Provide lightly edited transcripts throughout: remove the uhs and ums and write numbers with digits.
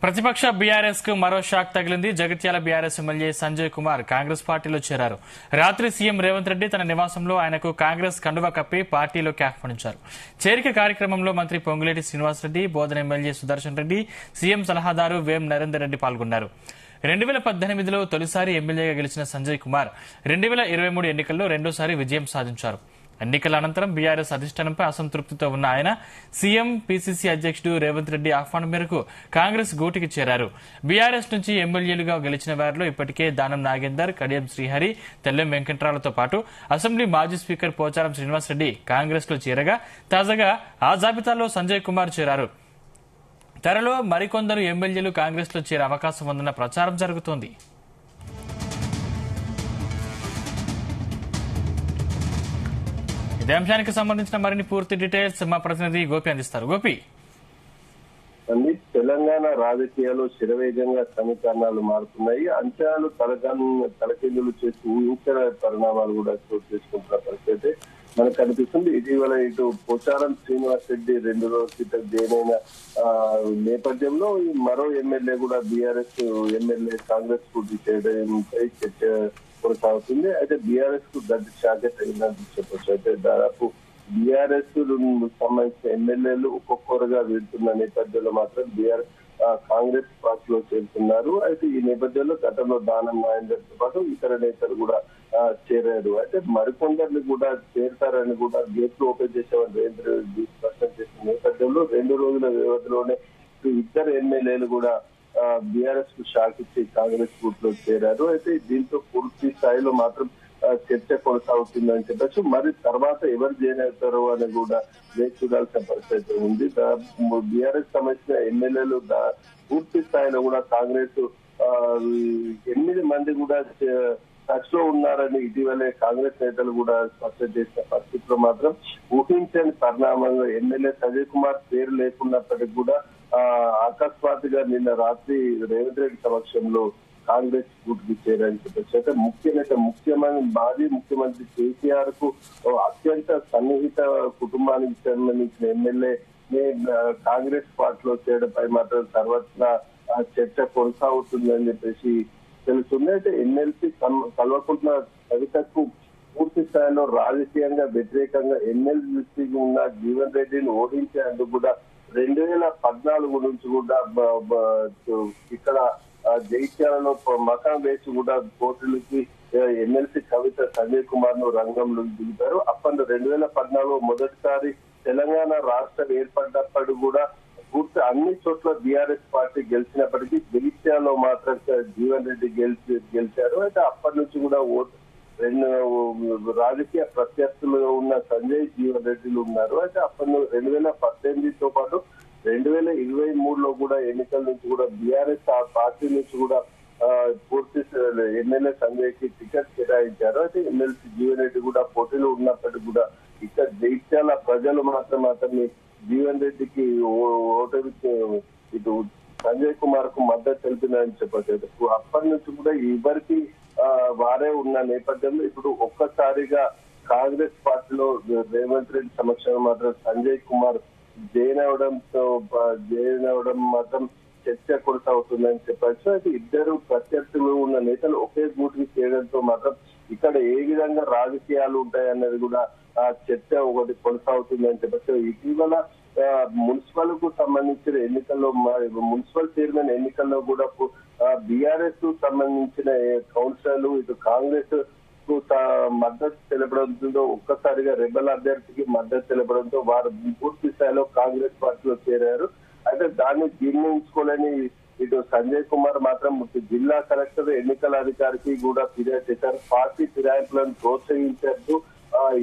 ప్రతిపక్ష బీఆర్ఎస్ కు మరో షాక్ తగిలింది. జగిత్యాల బీఆర్ఎస్ ఎమ్మెల్యే సంజయ్ కుమార్ కాంగ్రెస్ పార్టీలో చేరారు. రాత్రి సీఎం రేవంత్ రెడ్డి తన నివాసంలో ఆయనకు కాంగ్రెస్ కండువా కప్పి పార్టీలోకి ఆహ్వానించారు. చేరిక కార్యక్రమంలో మంత్రి పొంగులేటి శ్రీనివాసరెడ్డి, బోధన ఎమ్మెల్యే సుదర్శన్ రెడ్డి, సీఎం సలహాదారు వేం నరేందర్ రెడ్డి పాల్గొన్నారు. 2018లో తొలిసారి ఎమ్మెల్యేగా గెలిచిన సంజయ్ కుమార్ 2023 ఎన్నికల్లో రెండోసారి విజయం సాధించారు. ఎన్నికల అనంతరం బీఆర్ఎస్ అధిష్టానంపై అసంతృప్తితో ఉన్న ఆయన సీఎం, పీసీసీ అధ్యక్షుడు రేవంత్ రెడ్డి ఆహ్వానం మేరకు కాంగ్రెస్ గూటికి చేరారు. బీఆర్ఎస్ నుంచి ఎమ్మెల్యేలుగా గెలిచిన వారిలో ఇప్పటికే దానం నాగేందర్, కడియం శ్రీహరి, తెల్లెం వెంకట్రావులతో పాటు అసెంబ్లీ మాజీ స్పీకర్ పోచారం శ్రీనివాసరెడ్డి కాంగ్రెస్ లో చేరగా తాజాగా ఆ జాబితాలో సంజయ్ కుమార్ చేరారు. త్వరలో మరికొందరు ఎమ్మెల్యేలు కాంగ్రెస్ లో చేరే అవకాశం ఉందన్న ప్రచారం జరుగుతోంది. ఇదే అంశానికి సంబంధించిన మరిన్ని పూర్తి డీటెయిల్స్ మా ప్రతినిధి గోపి అందిస్తారు. గోపి, తెలంగాణ రాజకీయాలు శరవేగంగా సమీకరణాలు మారుతున్నాయి. అంచనాలు తలకిందులు చేసి ఊహించిన పరిణామాలు కూడా చోటు చేసుకుంటున్న పరిస్థితి మనకు కనిపిస్తుంది. ఇటీవల ఇటు పోచారం శ్రీనివాస్ రెడ్డి 2 రోజుల క్రితం జైన్ నేపథ్యంలో మరో ఎమ్మెల్యే కూడా బీఆర్ఎస్ ఎమ్మెల్యే కాంగ్రెస్ పోటీ చేయడంపై చర్చ కొనసాగుతుంది. అయితే బీఆర్ఎస్ కు గడ్డి షాకే తగినట్టు చెప్పొచ్చు. అయితే దాదాపు బీఆర్ఎస్ సంబంధించిన ఎమ్మెల్యేలు ఒక్కొక్కరుగా వెళ్తున్న నేపథ్యంలో మాత్రం కాంగ్రెస్ పార్టీలో చేరుతున్నారు. అయితే ఈ నేపథ్యంలో గతంలో దానం నాగేందర్తో పాటు ఇతర నేతలు కూడా చేరారు. అయితే మరికొందరిని కూడా చేరుతారని కూడా గేట్లు ఓపెన్ చేసేవారు రేవంత్ రెడ్డి స్పష్టం చేసిన నేపథ్యంలో 2 రోజుల వ్యవధిలోనే ఇద్దరు ఎమ్మెల్యేలు కూడా బీఆర్ఎస్ కు షాక్ ఇచ్చి కాంగ్రెస్ బూత్ లో చేరారు. అయితే దీంతో పూర్తి స్థాయిలో మాత్రం చర్చ కొనసాగుతుందని చెప్పచ్చు. మరి తర్వాత ఎవరు జాయిన్ అవుతారో అని కూడా వేచి చూడాల్సిన పరిస్థితి ఉంది. బీఆర్ఎస్ సంబంధించిన ఎమ్మెల్యేలు పూర్తి స్థాయిలో కూడా కాంగ్రెస్ 8 మంది కూడా టచ్ లో ఉన్నారని ఇటీవలే కాంగ్రెస్ నేతలు కూడా స్పష్టం చేసిన పరిస్థితిలో మాత్రం ఊహించని పరిణామంలో ఎమ్మెల్యే సంజయ్ కుమార్ పేరు లేకున్నప్పటికీ కూడా అకస్మాత్తుగా నిన్న రాత్రి రేవంత్ రెడ్డి సమక్షంలో కాంగ్రెస్ గూటికి చేరని చెప్పచ్చు. అయితే మాజీ ముఖ్యమంత్రి కేసీఆర్ కు అత్యంత సన్నిహిత కుటుంబానికి సంబంధించిన ఎమ్మెల్యే కాంగ్రెస్ పార్టీలో చేరడంపై మాత్రం సర్వత్రా చర్చ కొనసాగుతుందని చెప్పేసి తెలుస్తుంది. అయితే ఎమ్మెల్సీ కల్వకుంట్ల కవితకు పూర్తి స్థాయిలో రాజకీయంగా వ్యతిరేకంగా ఎమ్మెల్సీ ఉన్న జీవన్ రెడ్డిని ఓడించేందుకు కూడా 2014 నుంచి కూడా ఇక్కడ జైత్యాలలో మకాం వేసి కూడా పోటీలకి ఎమ్మెల్సీ కవిత సంజయ్ కుమార్ ను రంగంలో దిగుతారు. అప్పట్లో 2014 మొదటిసారి తెలంగాణ రాష్ట్రం ఏర్పడినప్పుడు కూడా పూర్తి అన్ని చోట్ల బీఆర్ఎస్ పార్టీ గెలిచినప్పటికీ జగిత్యాలలో మాత్రం జీవన్ రెడ్డి గెలిచారు. అయితే అప్పటి నుంచి కూడా రాజకీయ ప్రత్యర్థులు ఉన్న సంజయ్, జీవన్ రెడ్డిలు ఉన్నారు. అయితే అప్పటి 2018తో పాటు 2023లో కూడా ఎన్నికల నుంచి కూడా బీఆర్ఎస్ ఆ పార్టీ నుంచి కూడా పూర్తి ఎమ్మెల్యే సంజయ్ కి టికెట్ కేటాయించారు. అయితే ఎమ్మెల్సీ జీవన్ రెడ్డి కూడా పోటీలో ఉన్నప్పటికీ కూడా ఇక్కడ జగిత్యాల ప్రజలు మాత్రం అతన్ని జీవన్ రెడ్డికి ఓటమికి ఇటు సంజయ్ కుమార్ కు మద్దతు తెలిపినారని చెప్పచ్చు. అప్పటి నుంచి కూడా ఎవరికి వారే ఉన్న నేపథ్యంలో ఇప్పుడు ఒక్కసారిగా కాంగ్రెస్ పార్టీలో రేవంత్ రెడ్డి సమక్షంలో మాత్రం సంజయ్ కుమార్ జాయిన్ అవడం మాత్రం చర్చ కొనసాగుతుందని చెప్పచ్చు. అయితే ఇద్దరు ప్రత్యర్థులు ఉన్న నేతలు ఒకే గూటికి చేయడంతో మాత్రం ఇక్కడ ఏ విధంగా రాజకీయాలు ఉంటాయన్నది కూడా చర్చ ఒకటి కొనసాగుతుందని చెప్పచ్చు. ఇటీవల మున్సిపల్ కు సంబంధించిన ఎన్నికల్లో మున్సిపల్ చైర్మన్ ఎన్నికల్లో కూడా బీఆర్ఎస్ కు సంబంధించిన కౌన్సిలర్లు ఇటు కాంగ్రెస్ కు మద్దతు తెలపడంతో ఒక్కసారిగా రెబల్ అభ్యర్థికి మద్దతు తెలపడంతో వారు పూర్తి స్థాయిలో కాంగ్రెస్ పార్టీలో చేరారు. అయితే దాన్ని జీర్ణించుకోలేని ఇటు సంజయ్ కుమార్ మాత్రం జిల్లా కలెక్టర్, ఎన్నికల అధికారికి కూడా ఫిర్యాదు చేశారు. పార్టీ ఫిరాయింపులను ప్రోత్సహించారు.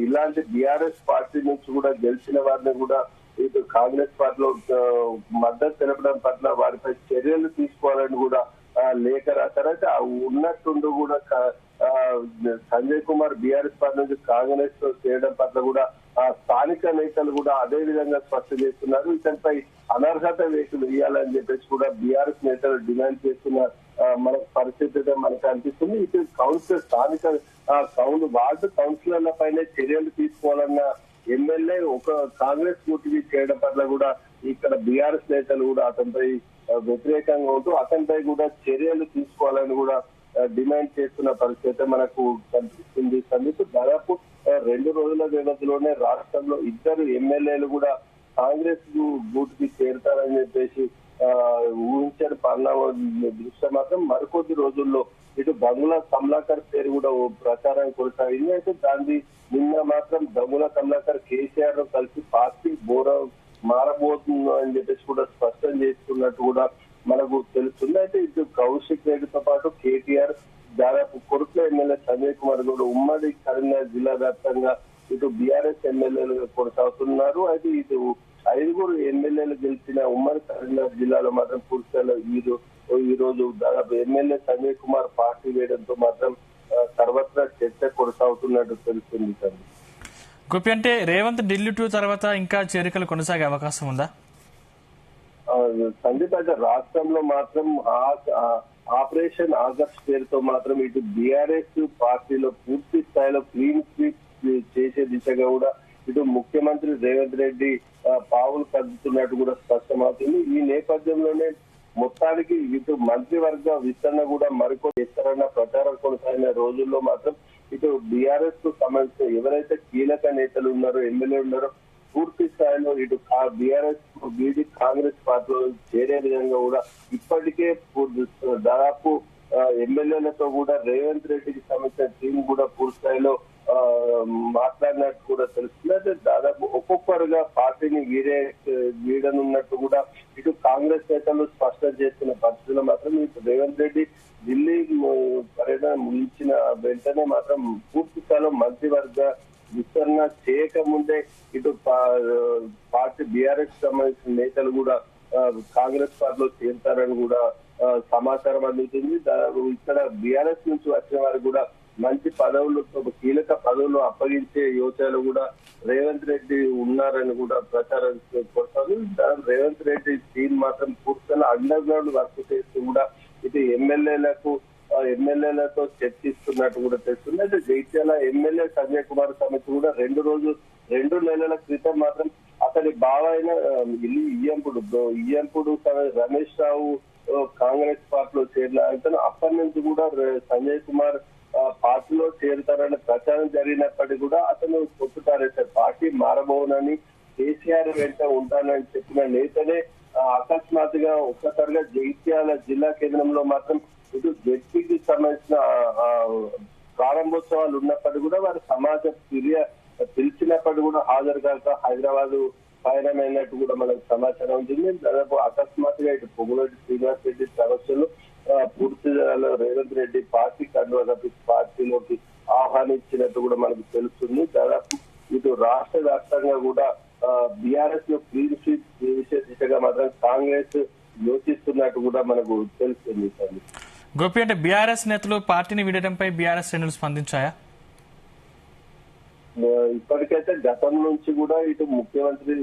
ఇలాంటి బీఆర్ఎస్ పార్టీ నుంచి కూడా గెలిచిన వారిని కూడా ఇటు కాంగ్రెస్ పార్టీలో మద్దతు తెలపడం పట్ల వారిపై చర్యలు తీసుకోవాలని కూడా లేఖ రాశారు. అయితే ఉన్నట్టుండి కూడా సంజయ్ కుమార్ బీఆర్ఎస్ పార్టీ నుంచి కాంగ్రెస్ లో చేయడం పట్ల కూడా స్థానిక నేతలు కూడా అదే విధంగా స్పష్టం చేస్తున్నారు. ఇతనిపై అనర్హత వేసులు వేయాలని చెప్పేసి కూడా బీఆర్ఎస్ నేతలు డిమాండ్ చేస్తున్న మనకు పరిస్థితి మనకు అనిపిస్తుంది. ఇటు స్థానిక వార్డు కౌన్సిలర్ల పైన చర్యలు తీసుకోవాలన్న ఎమ్మెల్యే ఒక కాంగ్రెస్ పోటీ చేయడం పట్ల కూడా ఇక్కడ బీఆర్ఎస్ నేతలు కూడా అతనిపై వ్యతిరేకంగా ఉంటూ అతనిపై కూడా చర్యలు తీసుకోవాలని కూడా డిమాండ్ చేస్తున్న పరిస్థితి మనకు కనిపిస్తుంది. సందీప్, దాదాపు 2 రోజుల వ్యవధిలోనే రాష్ట్రంలో 2 ఎమ్మెల్యేలు కూడా కాంగ్రెస్ గూటికి చేరుతారని చెప్పేసి ఊహించని పరిణామం దృష్ట్యా మాత్రం మరికొద్ది రోజుల్లో ఇటు బంగ్లా కమలాకర్ పేరు కూడా ఓ ప్రచారం కొనసాగింది. అయితే దాన్ని నిన్న మాత్రం బంగ్లా కమలాకర్ కేసీఆర్ ను కలిసి పార్టీ మారబోతుంది అని చెప్పేసి కూడా స్పష్టం చేస్తున్నట్టు కూడా మనకు తెలుస్తుంది. అయితే ఇటు కౌశిక్ రెడ్డితో పాటు కేటీఆర్, దాదాపు కొరుట్ల ఎమ్మెల్యే సంజయ్ కుమార్ గౌడ్ ఉమ్మడి కరీంనగర్ జిల్లా వ్యాప్తంగా ఇటు బీఆర్ఎస్ ఎమ్మెల్యేలుగా కొనసాగుతున్నారు. అయితే ఇటు 5 ఎమ్మెల్యేలు గెలిచిన ఉమ్మడి కరీంనగర్ జిల్లాలో మాత్రం పూర్తిగా ఈ రోజు దాదాపు ఎమ్మెల్యే సంజయ్ కుమార్ పార్టీ వేయడంతో మాత్రం సర్వత్రా చర్చ కొనసాగుతున్నట్టు తెలుస్తుంది. గోపి, అంటే రేవంత్ ఢిల్లీ టూర్ తర్వాత ఇంకా చేరికలు కొనసాగే అవకాశం ఉందా? సందీప్, అయితే రాష్ట్రంలో మాత్రం ఆపరేషన్ ఆగస్ట్ పేరుతో మాత్రం ఇటు బీఆర్ఎస్ పార్టీలో పూర్తి స్థాయిలో క్లీన్ స్వీప్ చేసే దిశగా కూడా ఇటు ముఖ్యమంత్రి రేవంత్ రెడ్డి పావులు కదుపుతున్నట్టు కూడా స్పష్టమవుతుంది. ఈ నేపథ్యంలోనే మొత్తానికి ఇటు మంత్రివర్గ విస్తరణ కూడా మరికొన్ని చేస్తారన్న ప్రచారం కొనసాగిన రోజుల్లో మాత్రం ఇటు బీఆర్ఎస్ కు సంబంధించిన ఎవరైతే కీలక నేతలు ఉన్నారో, ఎమ్మెల్యే ఉన్నారో పూర్తి స్థాయిలో ఇటు బీఆర్ఎస్ బీజీ కాంగ్రెస్ పార్టీలో చేరే విధంగా కూడా ఇప్పటికే దాదాపు ఎమ్మెల్యేలతో కూడా రేవంత్ రెడ్డికి సంబంధించిన టీం కూడా పూర్తి స్థాయిలో మాట్లాడినట్టు కూడా తెలుస్తుంది. అయితే దాదాపు ఒక్కొక్కరుగా పార్టీని వీడనున్నట్టు కూడా ఇటు కాంగ్రెస్ నేతలు స్పష్టం చేస్తున్న పరిస్థితుల్లో మాత్రం ఇటు రేవంత్ రెడ్డి ఢిల్లీ పర్యటన ముగించిన వెంటనే మాత్రం పూర్తి స్థాయిలో మంత్రివర్గ విస్తరణ చేయకముందే ఇటు పార్టీ బీఆర్ఎస్ సంబంధించిన నేతలు కూడా కాంగ్రెస్ పార్టీలో చేరుతారని కూడా సమాచారం అందుతుంది. ఇక్కడ బీఆర్ఎస్ నుంచి వచ్చిన వారు కూడా మంచి పదవులు, కీలక పదవులు అప్పగించే యోచనలు కూడా రేవంత్ రెడ్డి ఉన్నారని కూడా ప్రచారం కొనసాగుతుంది. రేవంత్ రెడ్డి టీం మాత్రం పూర్తిగా అండర్ గ్రౌండ్ వర్క్ చేస్తూ కూడా ఇటు ఎమ్మెల్యేలతో చర్చిస్తున్నట్టు కూడా తెలుస్తుంది. అయితే జైత్యాల ఎమ్మెల్యే సంజయ్ కుమార్ సమితి కూడా 2 నెలల క్రితం మాత్రం అతని బావ అయిన ఇయ్యంపుడు రమేష్ రావు కాంగ్రెస్ పార్టీలో చేరిన అతను అప్పటి నుంచి కూడా సంజయ్ కుమార్ పార్టీలో చేరుతారని ప్రచారం జరిగినప్పటికీ కూడా అతను కొట్టుతారేశారు. పార్టీ మారబోనని, కేసీఆర్ వెంట ఉంటానని చెప్పిన నేతనే అకస్మాత్తుగా ఒక్కసారిగా జగిత్యాల జిల్లా కేంద్రంలో మాత్రం ఇటు జడ్పీకి సంబంధించిన ప్రారంభోత్సవాలు ఉన్నప్పటికీ కూడా వారి సమాజ పిలిచినప్పటికీ కూడా హాజరు కాక హైదరాబాద్ పయనమైనట్టు కూడా మనకు సమాచారం ఉంటుంది. దాదాపు అకస్మాత్తుగా ఇటు పొంగులేటి శ్రీనివాస్ రెడ్డి సమస్యలు పూర్తిలో రేవంత్ రెడ్డి పార్టీ కండువా పార్టీలోకి ఆహ్వానించినట్టు కూడా మనకు తెలుస్తుంది. దాదాపు ఇటు రాష్ట్ర వ్యాప్తంగా కూడా బీఆర్ఎస్ లో క్లీన్ స్వీప్ చేసే దిశగా మాత్రం కాంగ్రెస్ యోచిస్తున్నట్టు కూడా మనకు తెలుస్తుంది. గోపి, అంటే బీఆర్ఎస్ నేతలు పార్టీని వీడటంపై బీఆర్ఎస్ శ్రేణులు స్పందించాయా? ఇప్పటికైతే గతం నుంచి కూడా ఇటు ముఖ్యమంత్రి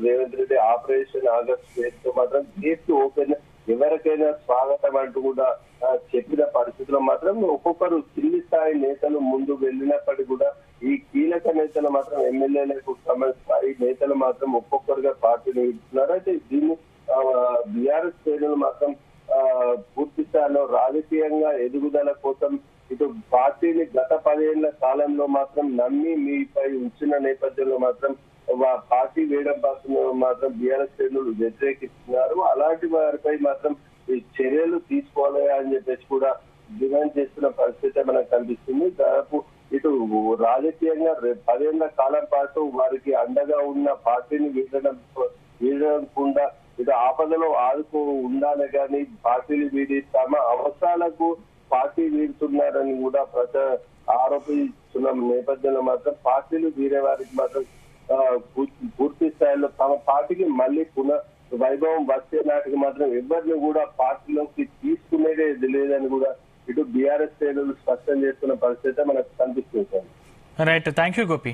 రేవంత్ రెడ్డి ఆపరేషన్ ఆగస్ట్ పేరుతో మాత్రం గేట్ ఓపెన్, ఎవరికైనా స్వాగతం అంటూ కూడా చెప్పిన పరిస్థితుల్లో మాత్రం ఒక్కొక్కరు కింది స్థాయి నేతలు ముందు వెళ్ళినప్పటికీ కూడా ఈ కీలక నేతలు మాత్రం ఎమ్మెల్యేలకు స్థాయి నేతలు మాత్రం ఒక్కొక్కరుగా పార్టీని ఇస్తున్నారు. అయితే దీన్ని బీఆర్ఎస్ శ్రేణులు మాత్రం పూర్తి స్థాయిలో రాజకీయంగా ఎదుగుదల కోసం ఇటు పార్టీని గత 10 ఏళ్ల కాలంలో మాత్రం నమ్మి మీపై ఉంచిన నేపథ్యంలో మాత్రం పార్టీ వేయడం మాత్రం బీఆర్ఎస్ శ్రేణులు వ్యతిరేకిస్తున్నారు. అలాంటి వారిపై మాత్రం ఈ చర్యలు తీసుకోవాలి అని చెప్పేసి కూడా డిమాండ్ చేస్తున్న పరిస్థితి మనకు కనిపిస్తుంది. దాదాపు ఇటు రాజకీయంగా 10 ఏళ్ల కాలం పాటు వారికి అండగా ఉన్న పార్టీని వీడకుండా ఇటు ఆపదలో ఆదుకో ఉండాలి కానీ పార్టీలు వీడి తమ అవసరాలకు పార్టీ వీడుతున్నారని కూడా ఆరోపిస్తున్న నేపథ్యంలో మాత్రం పార్టీలు వీరే వారికి మాత్రం పూర్తి స్థాయిలో తమ పార్టీకి మళ్ళీ వైభవం వచ్చే నాటికి మాత్రం ఎవరిని కూడా పార్టీలోకి తీసుకునేది లేదని కూడా ఇటు బీఆర్ఎస్ శ్రేణులు స్పష్టం చేస్తున్న పరిస్థితి మనకు కనిపిస్తుంది. Right, thank you Gopi.